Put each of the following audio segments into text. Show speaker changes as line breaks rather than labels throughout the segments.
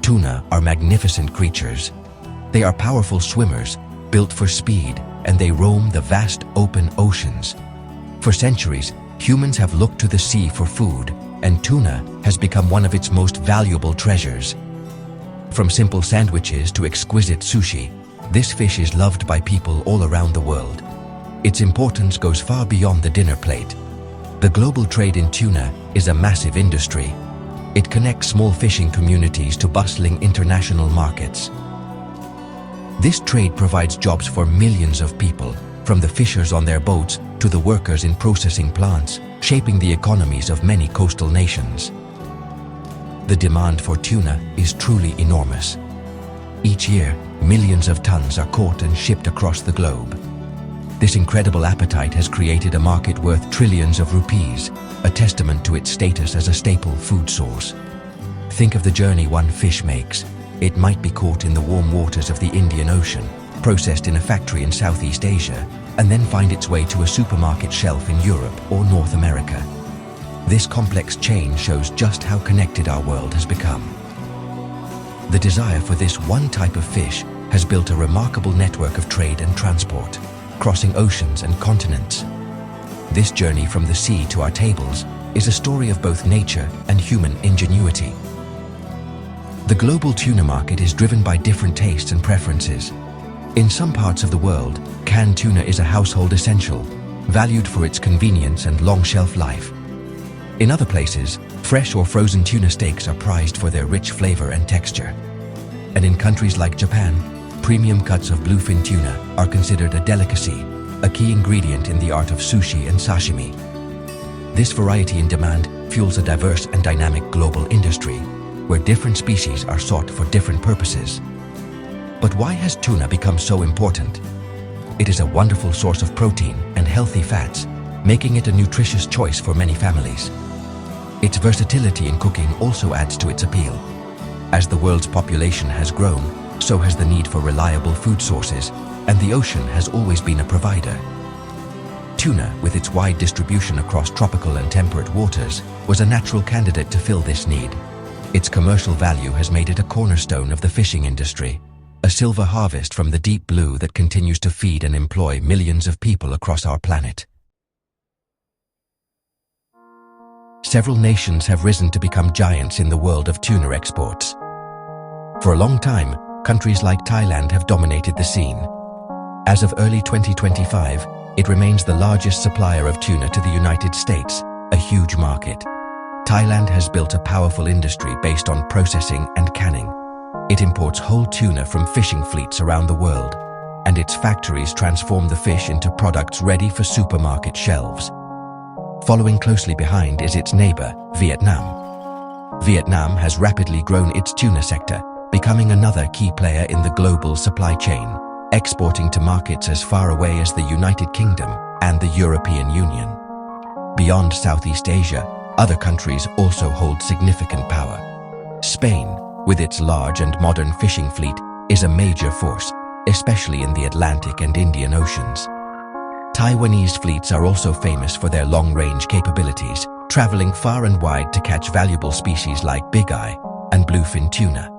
Tuna are magnificent creatures. They are powerful swimmers, built for speed, and they roam the vast open oceans. For centuries, humans have looked to the sea for food, and tuna has become one of its most valuable treasures. From simple sandwiches to exquisite sushi, this fish is loved by people all around the world. Its importance goes far beyond the dinner plate. The global trade in tuna is a massive industry. It connects small fishing communities to bustling international markets. This trade provides jobs for millions of people, from the fishers on their boats to the workers in processing plants, shaping the economies of many coastal nations. The demand for tuna is truly enormous. Each year, millions of tons are caught and shipped across the globe. This incredible appetite has created a market worth trillions of rupees, a testament to its status as a staple food source. Think of the journey one fish makes. It might be caught in the warm waters of the Indian Ocean, processed in a factory in Southeast Asia, and then find its way to a supermarket shelf in Europe or North America. This complex chain shows just how connected our world has become. The desire for this one type of fish has built a remarkable network of trade and transport, crossing oceans and continents. This journey from the sea to our tables is a story of both nature and human ingenuity. The global tuna market is driven by different tastes and preferences. In some parts of the world, canned tuna is a household essential, valued for its convenience and long shelf life. In other places, fresh or frozen tuna steaks are prized for their rich flavor and texture. And in countries like Japan, premium cuts of bluefin tuna are considered a delicacy, a key ingredient in the art of sushi and sashimi. This variety in demand fuels a diverse and dynamic global industry, where different species are sought for different purposes. But why has tuna become so important? It is a wonderful source of protein and healthy fats, making it a nutritious choice for many families. Its versatility in cooking also adds to its appeal. As the world's population has grown, so has the need for reliable food sources, and the ocean has always been a provider. Tuna, with its wide distribution across tropical and temperate waters, was a natural candidate to fill this need. Its commercial value has made it a cornerstone of the fishing industry, a silver harvest from the deep blue that continues to feed and employ millions of people across our planet. Several nations have risen to become giants in the world of tuna exports. For a long time, countries like Thailand have dominated the scene. As of early 2025, it remains the largest supplier of tuna to the United States, a huge market. Thailand has built a powerful industry based on processing and canning. It imports whole tuna from fishing fleets around the world, and its factories transform the fish into products ready for supermarket shelves. Following closely behind is its neighbor, Vietnam. Vietnam has rapidly grown its tuna sector, becoming another key player in the global supply chain, exporting to markets as far away as the United Kingdom and the European Union. Beyond Southeast Asia, other countries also hold significant power. Spain, with its large and modern fishing fleet, is a major force, especially in the Atlantic and Indian Oceans. Taiwanese fleets are also famous for their long-range capabilities, traveling far and wide to catch valuable species like big eye and bluefin tuna.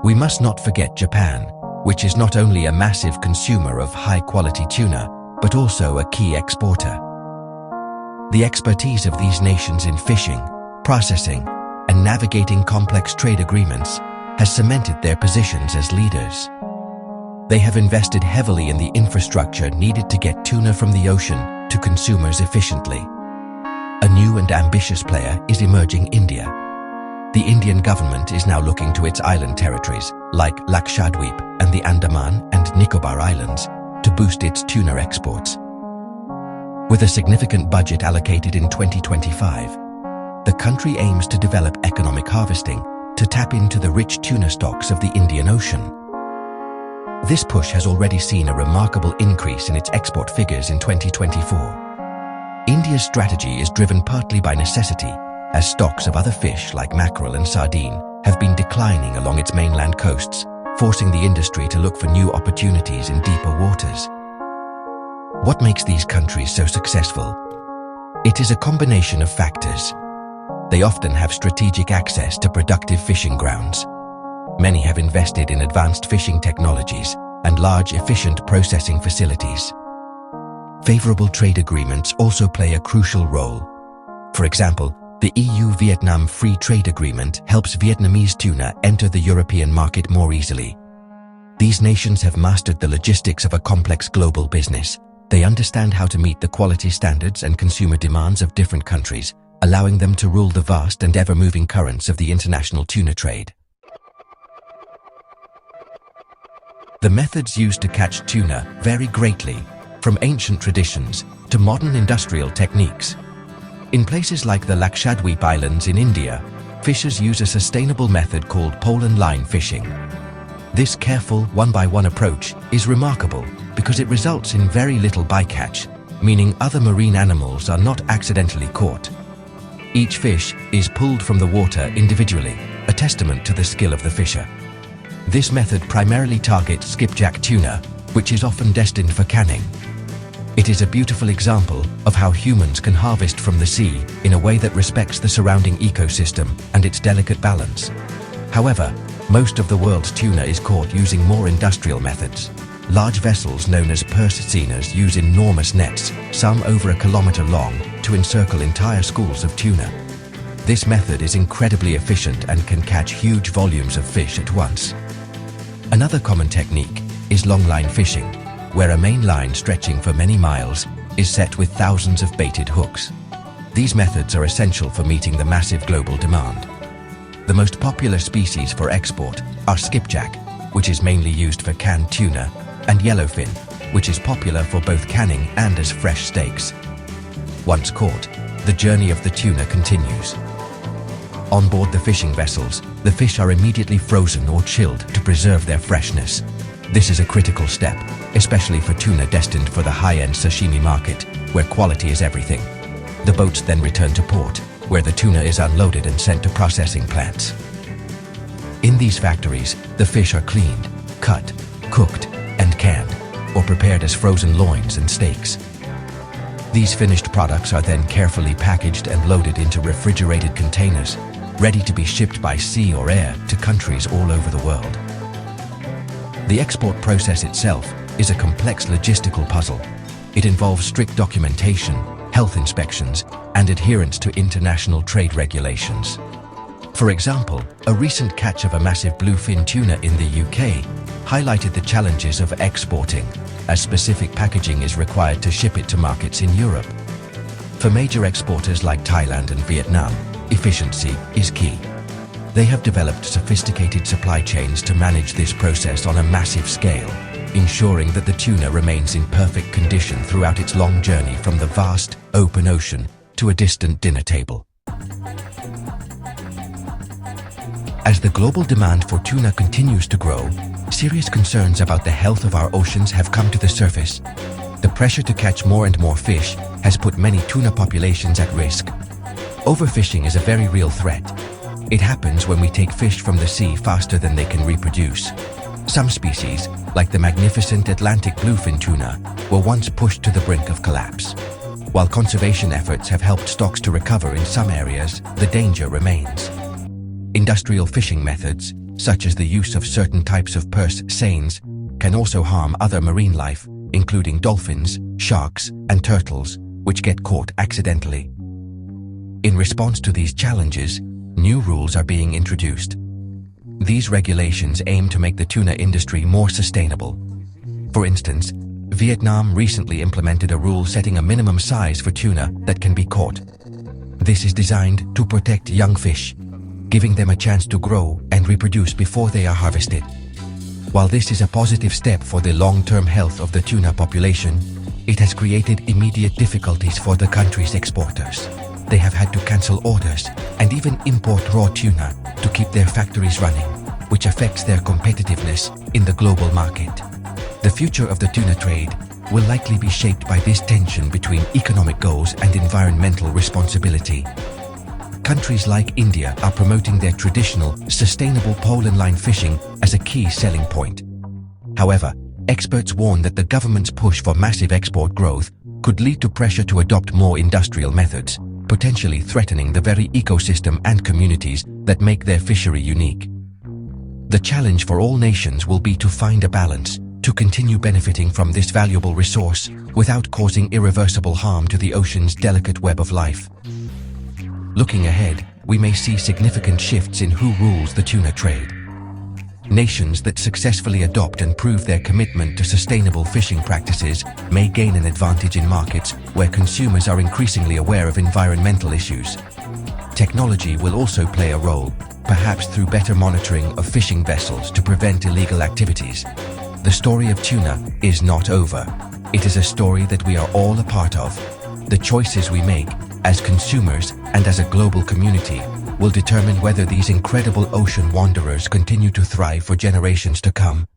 We must not forget Japan, which is not only a massive consumer of high-quality tuna, but also a key exporter. The expertise of these nations in fishing, processing, and navigating complex trade agreements has cemented their positions as leaders. They have invested heavily in the infrastructure needed to get tuna from the ocean to consumers efficiently. A new and ambitious player is emerging India. The Indian government is now looking to its island territories, like Lakshadweep and the Andaman and Nicobar Islands, to boost its tuna exports. With a significant budget allocated in 2025, the country aims to develop economic harvesting to tap into the rich tuna stocks of the Indian Ocean. This push has already seen a remarkable increase in its export figures in 2024. India's strategy is driven partly by necessity, as stocks of other fish like mackerel and sardine have been declining along its mainland coasts, forcing the industry to look for new opportunities in deeper waters. What makes these countries so successful? It is a combination of factors. They often have strategic access to productive fishing grounds. Many have invested in advanced fishing technologies and large, efficient processing facilities. Favorable trade agreements also play a crucial role. For example, the EU-Vietnam Free Trade Agreement helps Vietnamese tuna enter the European market more easily. These nations have mastered the logistics of a complex global business. They understand how to meet the quality standards and consumer demands of different countries, allowing them to rule the vast and ever-moving currents of the international tuna trade. The methods used to catch tuna vary greatly, from ancient traditions to modern industrial techniques. In places like the Lakshadweep Islands in India, fishers use a sustainable method called pole and line fishing. This careful, one-by-one approach is remarkable because it results in very little bycatch, meaning other marine animals are not accidentally caught. Each fish is pulled from the water individually, a testament to the skill of the fisher. This method primarily targets skipjack tuna, which is often destined for canning. It is a beautiful example of how humans can harvest from the sea in a way that respects the surrounding ecosystem and its delicate balance. However, most of the world's tuna is caught using more industrial methods. Large vessels known as purse seiners use enormous nets, some over 1 kilometer long, to encircle entire schools of tuna. This method is incredibly efficient and can catch huge volumes of fish at once. Another common technique is longline fishing, where a main line stretching for many miles is set with thousands of baited hooks. These methods are essential for meeting the massive global demand. The most popular species for export are skipjack, which is mainly used for canned tuna, and yellowfin, which is popular for both canning and as fresh steaks. Once caught, the journey of the tuna continues. On board the fishing vessels, the fish are immediately frozen or chilled to preserve their freshness. This is a critical step, especially for tuna destined for the high-end sashimi market, where quality is everything. The boats then return to port, where the tuna is unloaded and sent to processing plants. In these factories, the fish are cleaned, cut, cooked, and canned, or prepared as frozen loins and steaks. These finished products are then carefully packaged and loaded into refrigerated containers, ready to be shipped by sea or air to countries all over the world. The export process itself is a complex logistical puzzle. It involves strict documentation, health inspections, and adherence to international trade regulations. For example, a recent catch of a massive bluefin tuna in the UK highlighted the challenges of exporting, as specific packaging is required to ship it to markets in Europe. For major exporters like Thailand and Vietnam, efficiency is key. They have developed sophisticated supply chains to manage this process on a massive scale, ensuring that the tuna remains in perfect condition throughout its long journey from the vast, open ocean to a distant dinner table. As the global demand for tuna continues to grow, serious concerns about the health of our oceans have come to the surface. The pressure to catch more and more fish has put many tuna populations at risk. Overfishing is a very real threat. It happens when we take fish from the sea faster than they can reproduce. Some species, like the magnificent Atlantic bluefin tuna, were once pushed to the brink of collapse. While conservation efforts have helped stocks to recover in some areas, the danger remains. Industrial fishing methods, such as the use of certain types of purse seines, can also harm other marine life, including dolphins, sharks, and turtles, which get caught accidentally. In response to these challenges, new rules are being introduced. These regulations aim to make the tuna industry more sustainable. For instance, Vietnam recently implemented a rule setting a minimum size for tuna that can be caught. This is designed to protect young fish, giving them a chance to grow and reproduce before they are harvested. While this is a positive step for the long-term health of the tuna population, it has created immediate difficulties for the country's exporters. They have had to cancel orders and even import raw tuna to keep their factories running, which affects their competitiveness in the global market. The future of the tuna trade will likely be shaped by this tension between economic goals and environmental responsibility. Countries like India are promoting their traditional, sustainable pole and line fishing as a key selling point. However, experts warn that the government's push for massive export growth could lead to pressure to adopt more industrial methods, potentially threatening the very ecosystem and communities that make their fishery unique. The challenge for all nations will be to find a balance, to continue benefiting from this valuable resource without causing irreversible harm to the ocean's delicate web of life. Looking ahead, we may see significant shifts in who rules the tuna trade. Nations that successfully adopt and prove their commitment to sustainable fishing practices may gain an advantage in markets where consumers are increasingly aware of environmental issues. Technology will also play a role, perhaps through better monitoring of fishing vessels to prevent illegal activities. The story of tuna is not over. It is a story that we are all a part of. The choices we make, as consumers and as a global community, will determine whether these incredible ocean wanderers continue to thrive for generations to come.